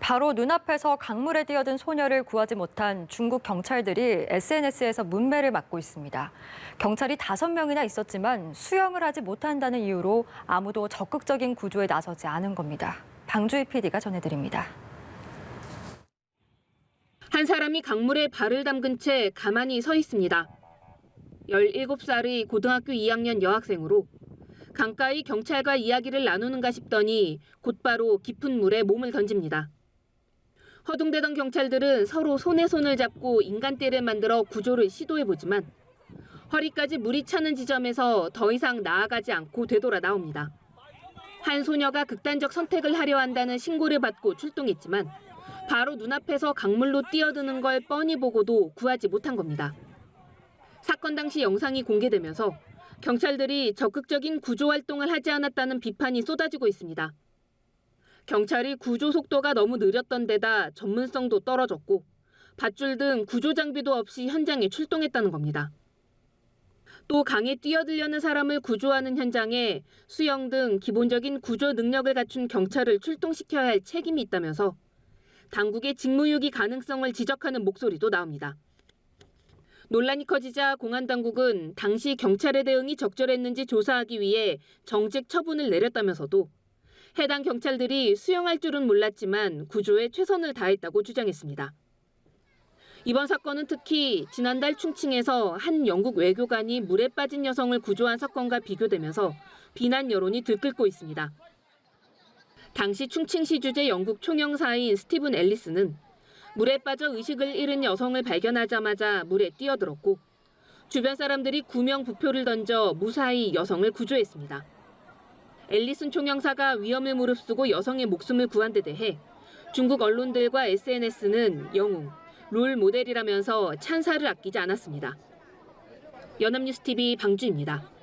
바로 눈앞에서 강물에 뛰어든 소녀를 구하지 못한 중국 경찰들이 SNS에서 문매를 맞고 있습니다. 경찰이 5명이나 있었지만 수영을 하지 못한다는 이유로 아무도 적극적인 구조에 나서지 않은 겁니다. 방주희 PD가 전해드립니다. 한 사람이 강물에 발을 담근 채 가만히 서 있습니다. 17살의 고등학교 2학년 여학생으로 강가의 경찰과 이야기를 나누는가 싶더니 곧바로 깊은 물에 몸을 던집니다. 허둥대던 경찰들은 서로 손에 손을 잡고 인간떼를 만들어 구조를 시도해보지만 허리까지 물이 차는 지점에서 더 이상 나아가지 않고 되돌아 나옵니다. 한 소녀가 극단적 선택을 하려 한다는 신고를 받고 출동했지만 바로 눈앞에서 강물로 뛰어드는 걸 뻔히 보고도 구하지 못한 겁니다. 사건 당시 영상이 공개되면서 경찰들이 적극적인 구조 활동을 하지 않았다는 비판이 쏟아지고 있습니다. 경찰이 구조 속도가 너무 느렸던 데다 전문성도 떨어졌고 밧줄 등 구조 장비도 없이 현장에 출동했다는 겁니다. 또 강에 뛰어들려는 사람을 구조하는 현장에 수영 등 기본적인 구조 능력을 갖춘 경찰을 출동시켜야 할 책임이 있다면서 당국의 직무유기 가능성을 지적하는 목소리도 나옵니다. 논란이 커지자 공안당국은 당시 경찰의 대응이 적절했는지 조사하기 위해 정직 처분을 내렸다면서도 해당 경찰들이 수영할 줄은 몰랐지만 구조에 최선을 다했다고 주장했습니다. 이번 사건은 특히 지난달 충칭에서 한 영국 외교관이 물에 빠진 여성을 구조한 사건과 비교되면서 비난 여론이 들끓고 있습니다. 당시 충칭시 주재 영국 총영사인 스티븐 앨리스는 물에 빠져 의식을 잃은 여성을 발견하자마자 물에 뛰어들었고 주변 사람들이 구명부표를 던져 무사히 여성을 구조했습니다. 앨리슨 총영사가 위험을 무릅쓰고 여성의 목숨을 구한 데 대해 중국 언론들과 SNS는 영웅, 롤 모델이라면서 찬사를 아끼지 않았습니다. 연합뉴스TV 방주입니다.